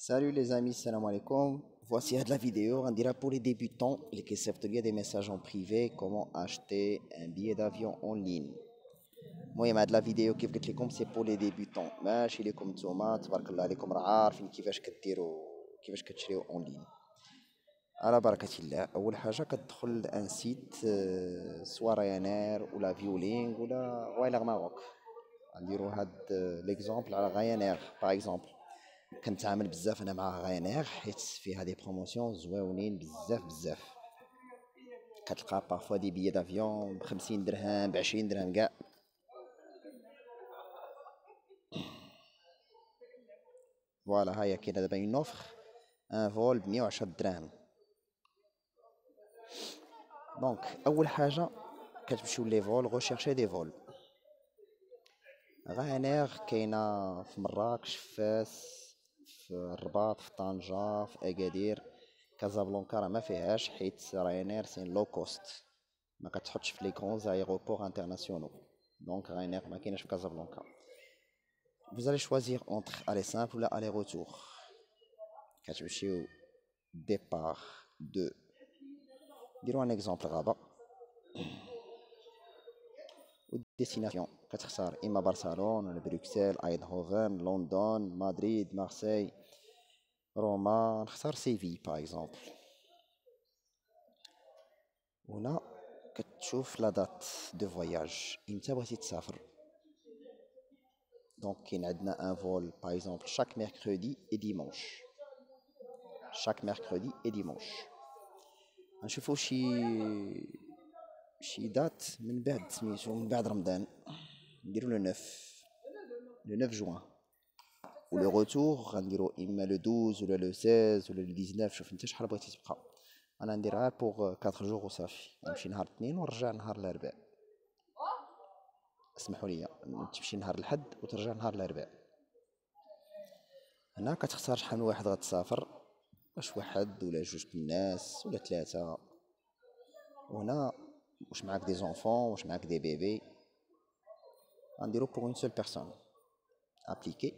Salut les amis, salam alaikum. Voici la vidéo, on dira pour les débutants, les qui savent lire des messages en privé, comment acheter un billet d'avion en ligne. Moi, la vidéo كيف قلت لكم c'est pour les débutants. ماشي لكم نتوما تبارك الله عليكم راه عارفين كيفاش كديروا كيفاش كتشريو اون لين. على بركة الله، أول حاجة كتدخل ان سيت سوا رايانير ولا فيولينغ ولا غويلر ماروك. نديرو هاد ليكزومبل على رايانير باغ اكزومبل. كنتعامل بزاف انا مع غاينير حيت فيها دي بروموسيون زويونين بزاف. كتلقى بارفوا دي بيي دافيون ب50 درهم ب20 درهم كاع. فوالا هيا كاينه دابا اون اوفر ان فول ب110 دراهم. دونك اول حاجه كتمشيو لي فول غوشيرشي دي فول. غاينير كاينه في مراكش، في فاس، في الرباط، في طنجة، في اكادير. كازابلانكا راه ما فيهاش حيت راينير سي لو كوست، ما كتحطش في لي غران ايروبور انترناسيونال. دونك راينير ما كايناش في كازابلانكا. vous allez choisir entre aller simple ولا aller retour. كتمشيو ديبار دو، نديرو ان اكزومبل غابة، و ديستيناسيون كتختار اما برشلونة ولا بروكسل، ايندهوفن، لندن، مدريد، مارسي، روما. نختار سيفي باغ اكزومبل. هنا كتشوف لا دات دو فواياج امتى بغيتي تسافر. دونك كاين عندنا ان فول باغ اكزومبل شاك ميركودي اي ديمونش. chaque mercredi et dimanche. غنشوفو شي دات من بعد سميتو من بعد رمضان، نديرو لو 9 جوان. و لو روتور غنديرو اما لو 12 ولا لو 16 ولا لو 19. شوف انت شحال بغيتي تبقى. انا نديرها بوغ 4 جوغ وصافي. نمشي نهار الاثنين ونرجع نهار الاربعاء. اسمحوا لي، تمشي نهار الحد وترجع نهار الاربعاء. هنا كتختار شحال من واحد غتسافر، واش واحد ولا جوج الناس ولا ثلاثة. وهنا واش معاك دي زونفون، واش معاك دي بيبي. غنديرو بوغ اون سول بيرسون. ابليكي،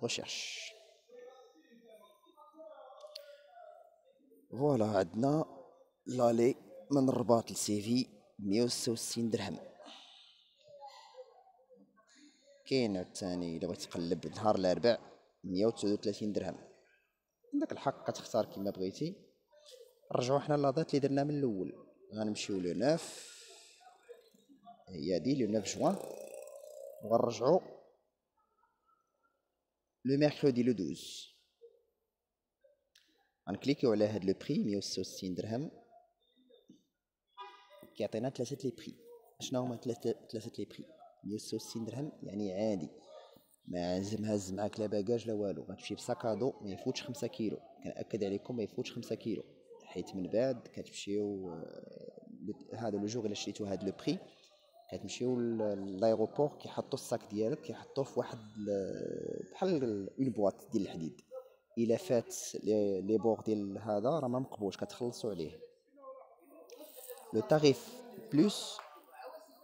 ريشيرش. فوالا عندنا لالي من الرباط لسيفي 166 درهم. كاين الثاني الا بغيت تقلب نهار الاربع 139 درهم. عندك الحق كتختار كيما بغيتي. نرجعو حنا لاضات اللي درنا من الاول. غنمشيو لو 9، هي هادي لو 9 جوان، وغنرجعو لو ميركودي لو 12. غنكليكيو على هاد لو بري 166 درهم، كيعطينا ثلاثه لي بري. شنو هما ثلاثه لي بري؟ 166 درهم يعني عادي، ما لازم هاز معاك لا باكاج لا والو. غتمشي بساكادو ما يفوتش 5 كيلو. كنأكد عليكم ما يفوتش 5 كيلو، حيت من بعد كتمشيو هذا لو جوغ الا شريتو هاد لو بري كتمشيو لايروبور كيحطوا الساك ديالك، كيحطوه في واحد بحال اون بواط ديال الحديد. الا فات لي بور ديال هذا راه ما مقبولش، كتخلصوا عليه. لو تاريف بلوس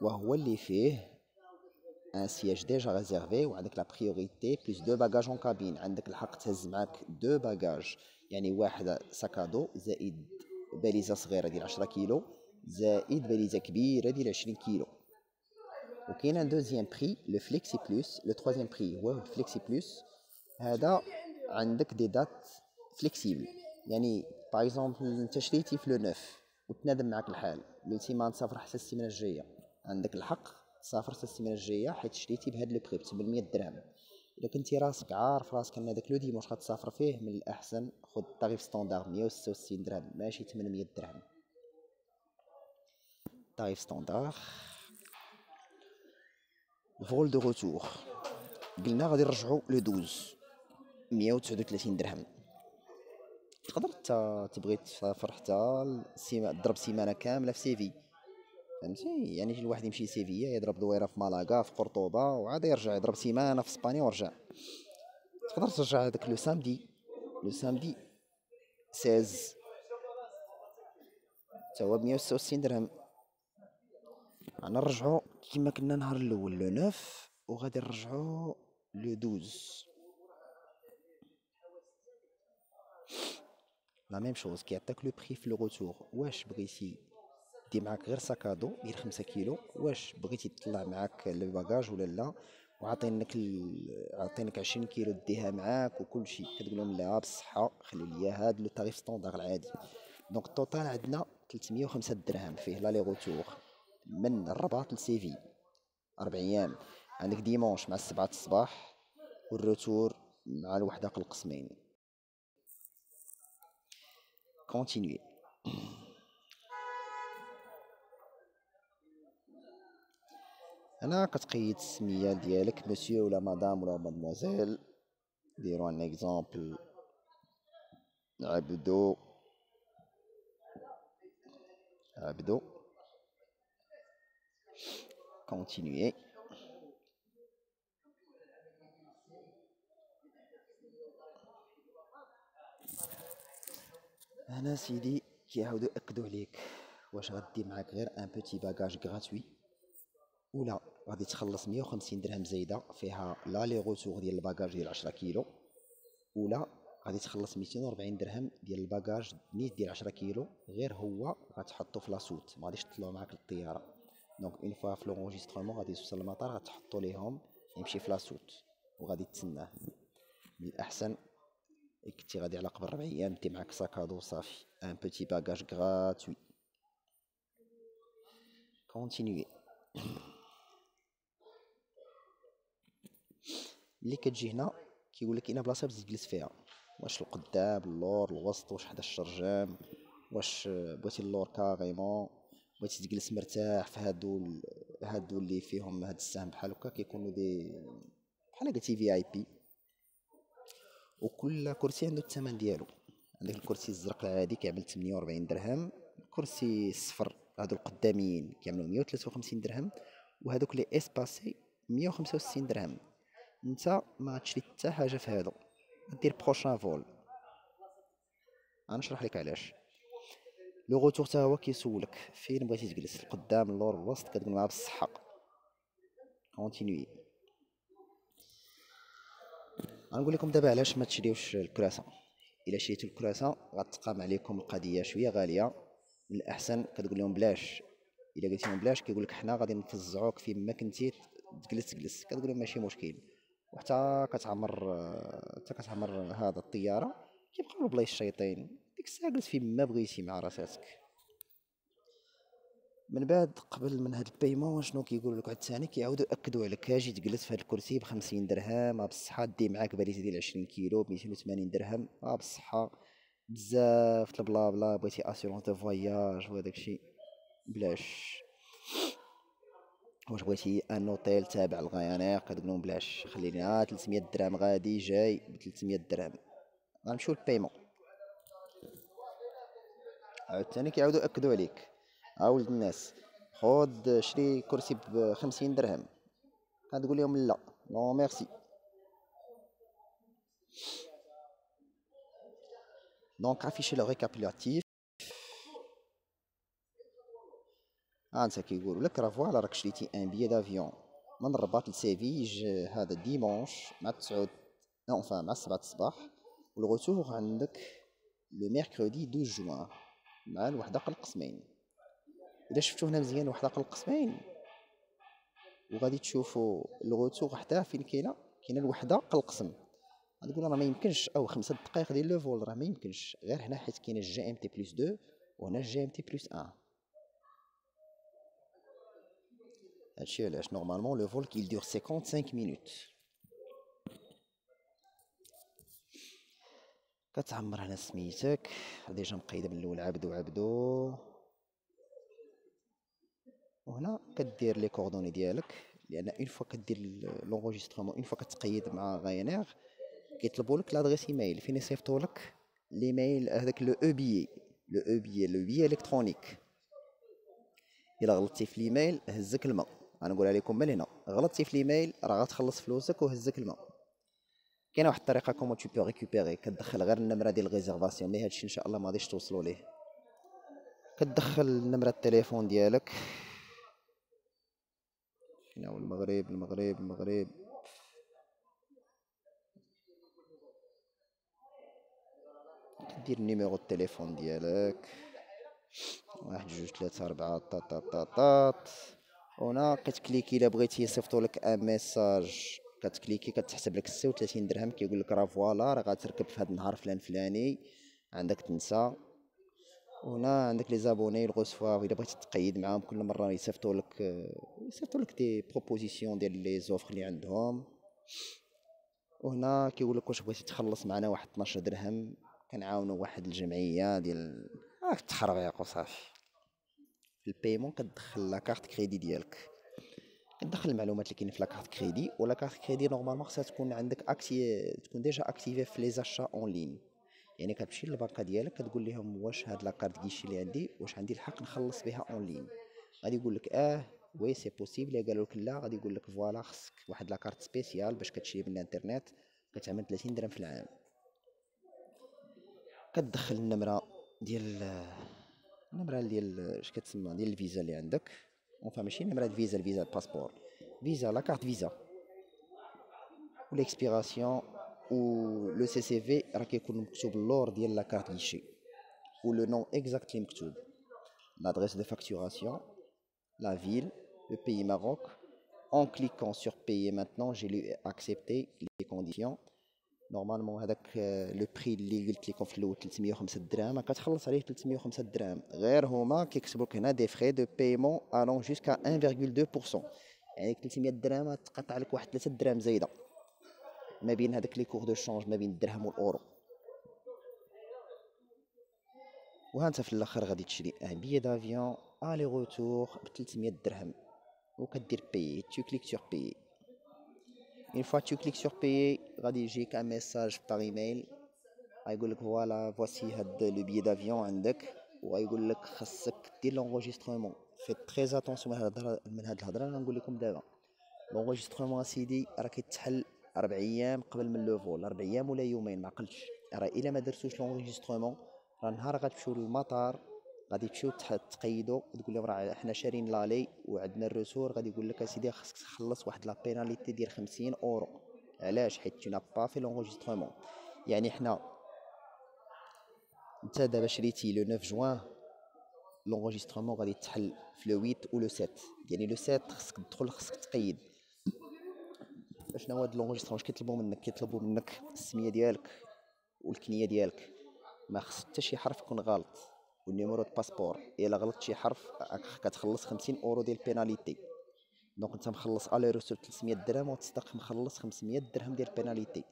وهو اللي فيه ان سياج ديجا ريزيرفي وعندك لا بريوريتي بلوس دو باجاج اون كابين. عندك الحق تهز معاك دو باجاج، يعني واحد ساكادو زائد باليزه صغيره ديال 10 كيلو زائد باليزه كبيره ديال 20 كيلو. وكاين ان دوزيام بري لو فليكسي بلوس. لو تروازيام بري هو الفليكسي بلوس. هذا عندك دي دات فليكسيبل، يعني باغ اكزومبل انت شريتي في لو 9 وتنادم معاك الحال قلتي ما نسافر حتى السيمانه الجايه، عندك الحق تسافر حتى السيمانه الجايه حيت شريتي بهاد لو بري ب 800 درهم. الا كنتي راسك عارف راسك ان هذاك لو ديمونش غتسافر فيه، من الاحسن خذ الطريف ستوندار 166 درهم ماشي 800 درهم. طريف ستوندار. فول دو روتور قلنا غادي نرجعو لو 12 139 درهم. تقدر تبغي تسافر حتى تضرب سيمانه كامله في سيفي، فهمتي؟ يعني الواحد يمشي سيفيا يضرب دويره في مالاغا في قرطبه وعاد يرجع يضرب سيمانه في اسبانيا ورجع. تقدر ترجع هذاك لو سامدي 16 تا هو ب 166 درهم. انا نرجعو كيما كنا نهار الاول لو 9 وغادي نرجعو لو 12 لا ميم شوز كيعطيك لو بري في لو روتور. واش بغيتي دي معاك غير ساكادو ديال 5 كيلو، واش بغيتي تطلع معاك لو باجاج ولا لا، وعاطينك عاطينك 20 كيلو ديها معاك وكلشي، كتقول لهم لا بالصحه خليو ليا هاد لو تاريف ستوندار العادي. دونك التوتال عندنا 305 درهم فيه لا لي روتور من الرباط لسيفي 4 ايام. عندك ديمونش مع 7 الصباح والروتور مع الوحده قل القسمين. كونتينيي. هنا كتقيد السميه ديالك مسيو ولا مدام ولا مادموزيل. ديرو ان اكزامبل عبدو. عبدو. كونتينيي. هنا سيدي كيعاودو ياكدو عليك واش غدي معاك غير ان بوتي باجاج غراتوي، ولا غادي تخلص 150 درهم زايده فيها لا لي روتور ديال الباجاج ديال 10 كيلو، ولا غادي تخلص 240 درهم ديال الباجاج نيت ديال 10 كيلو غير هو غتحطو في لاسوت، ما غاديش تطلعو معاك للطياره. دونك اون فوا في لونجسترومون غادي توصل للمطار غتحطو ليهم يمشي في لاسوت وغادي تسناه. من الاحسن كنتي غادي على قبل 4 ايام دي معاك ساكادو صافي ان بوتي باجاج غراتوي. كونتينيي. ملي كتجي هنا كيقول لك كاينه بلاصه باش تجلس فيها، واش القدام اللور الوسط واش حدا الشرجام، واش بغيتي اللور كاريمون، بغيتي تجلس مرتاح في هادو اللي فيهم هاد السهم بحال هكا كيكونوا بحال قلتي في اي بي. وكل كرسي عنده الثمن ديالو. عندك الكرسي الزرق العادي كيعمل 48 درهم، الكرسي الصفر هادو القداميين كيعملوا 153 درهم، وهادوك لي اسباسي 165 درهم. انت ما تشري حتى حاجه في هادو، دير بروشان فول. غنشرح لك علاش. لو غوتور تا هو كيسولك فين بغيتي تجلس، القدام اللور الوسط، كتقول معاه بالصحه. كونتينيي. غنقول لكم دابا علاش ما تشريوش الكراسه. الا شريتو الكراسه غتقام عليكم القضيه شويه غاليه. من الاحسن كتقول لهم بلاش. الا قلتي لهم بلاش كيقول لك حنا غادي نفزعوك فين ما كنتي تجلس. كتقول لهم ماشي مشكل، وحتى كتعمر هذا الطياره كيبقاو البلايص الشيطين. ديك الساعه جلس فين ما بغيتي مع راساتك. من بعد قبل من هاد البايمون شنو كيقولوا لك عاوتاني كيعاودوا ياكدوا عليك اجي تجلس في هاد الكرسي ب50 درهم بصحه، دي معاك باليزه ديال 20 كيلو ب280 درهم بصحه. بزاف البلا بلا بغيتي اسيرونس دو فواياج وهداك الشيء بلاش. واش بغيتي ان اوتيل تابع لغايانير كتقول لهم بلاش، خلينا 300 درهم غادي جاي ب 300 درهم. غنمشيو للبايمون عاوتاني كيعاودوا ياكدوا عليك. ولد الناس خود شري كرسي ب50 درهم، كتقول لهم لا نو ميرسي. دونك افيشي لو ريكابيلاتيف. انت كيقولوا لك راه فوالا راك شريتي ان بيي دافيون من الرباط لسيفيج هذا ديمونش مع 9 مع 7 الصباح، والغوتور عندك لو ميركودي 12 جوان مع الوحده قل القسمين. اذا شفتو هنا مزيان وحده قل القسمين وغادي تشوفوا الغوتور حداه فين كاينه الوحده قل القسم. غتقول راه ما يمكنش، او 5 دقائق ديال لو فول راه ما يمكنش غير هنا حيت كاينه الجي ام تي بلس 2 وهنا الجي ام تي بلس 1. هادشي علاش نورمالمون لو فول كيل دور 55 مينوت. كتعمر هنا سميتك ديجا مقيده من الاول عبدو، وهنا كدير لي كوردوني ديالك، لان اون فوا كدير لونجسترومون اون فوا كتقيد مع غاينير كيطلبوا لك لادريس ايميل فين يصيفطوا لك الايميل هذاك لو او بي لو بي الكترونيك. الا غلطتي في الايميل هزك الماء. غنقولها لكم من هنا، غلطتي في الايميل راه غتخلص فلوسك وهزك الماء. كاينه واحد الطريقه كومون تو بو ريكوبيري، كتدخل غير النمره ديال الريزيرفاسيون، مي هادشي ان شاء الله ما غاديش توصلوا ليه. كتدخل نمره التليفون ديالك، فين هو المغرب. دير النيميرو التليفون ديالك، 1 2 3 4 طاط طاط طاط طاط. هنا كتكليكي الا بغيتي يصيفطوا لك ان ميساج، كتكليكي كتحسب لك 36 درهم، كيقول لك راه فوالا راه غتركب في هذا النهار فلان فلاني، عندك تنسى. وهنا عندك لي زابوني الغوسفوا، الا بغيتي تقيد معاهم كل مره يصيفطوا لك دي بروبوزيسيون ديال لي زوفر اللي عندهم. وهنا كيقول لك واش بغيتي تخلص معنا واحد 12 درهم، كنعاونوا واحد الجمعيه ديال التخربيق وصافي. في البايمون كتدخل لا كارت كريدي ديالك، كتدخل المعلومات اللي كاينين في لا كارت كريدي. ولا كارت كريدي نورمالمون خصها تكون عندك تكون ديجا اكتيفي في لي زاشا اون لين. يعني كتمشي للبنكه ديالك كتقول لهم واش هاد لا كارت كيشي اللي عندي واش عندي الحق نخلص بها اون لين. غادي يقول لك وي سي بوسيبل. قالوا لك لا، غادي يقول لك فوالا خصك واحد لا كارت سبيسيال باش كتشري من الانترنت، كتعمل 30 درهم في العام. كتدخل النمره ديال اش كتسمى ديال الفيزا اللي عندك. ماشي النمره الفيزا الباسبور، فيزا لا كارت فيزا والاكسبيراسيون. و لو سي سي في راه كيكون مكتوب اللور ديال لا كارت غيشي، و لو نون اكزاكت اللي مكتوب، l'adresse de facturation, la ville, le pays Maroc. En cliquant sur payer maintenant, j'ai accepté les conditions. نورمالمون هذاك لو بري اللي قلت لكم في الاول 305 درهم كتخلص عليه 305 درهم. غير هما كيكتبوا لك هنا دي فري دو بايمون الون جوسكا 1.2%، يعني 300 درهم تقطع لك واحد 3 دراهم زايده ما بين هذاك لي كور دو شونج ما بين الدرهم والاورو. وها انت في الاخر غادي تشري ان بيي دافيون الي روتور ب 300 درهم وكدير بيي. تو كليك سور بيي. اون فوا تو كليك سور بيي غادي يجيك ان ميساج باغ ايميل غايقول لك فوالا فواسي هاد لو بيي دافيون عندك، وغايقول لك خاصك دير لونغوجيسترومون. في تري اتونسيون من هاد الهضره اللي غنقول لكم دابا. لونغوجيسترومون اسيدي راه كيتحل 4 ايام قبل من لو فول، 4 ايام ولا يومين ما عقلتش. راه الا ما درتوش لونغوجيسترومون راه نهار غتمشيو للمطار غادي تمشيو تقيدوا تقول لهم راه حنا شارين لالي وعندنا الرسور، غادي يقول لك اسيدي خاصك تخلص واحد لا بيناليتي ديال 50 اورو. علاش؟ حيت تو با في لونغوجيسترومون. يعني حنا انت دابا شريتي لو 9 جوان، لونغوجيسترومون غادي تحل في لو 8 و لو 7. يعني لو 7 خصك تدخل خصك تقيد. شنو هو هاد لونغوجيسترومون؟ كيطلبوا منك السميه ديالك والكنيه ديالك، ما خص حتى شي حرف يكون غلط، والنيميرو دو باسبور. الا غلطت شي حرف كتخلص 50 اورو ديال بيناليتي. دونك انت مخلص الي روسور 300 درهم وتستحق مخلص 500 درهم ديال بيناليتي.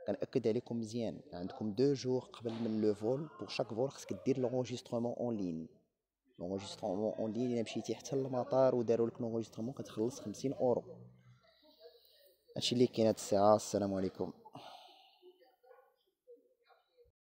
كنأكد عليكم مزيان، عندكم 2 جور قبل من لو فول. بور شاك فول خصك دير لونغوجيسترومون اون لين. لونغوجيسترومون اون لين الا مشيتي حتى للمطار وداروا لك لونغوجيسترومون كتخلص 50 اورو. هادشي اللي كاين هاد الساعه. السلام عليكم.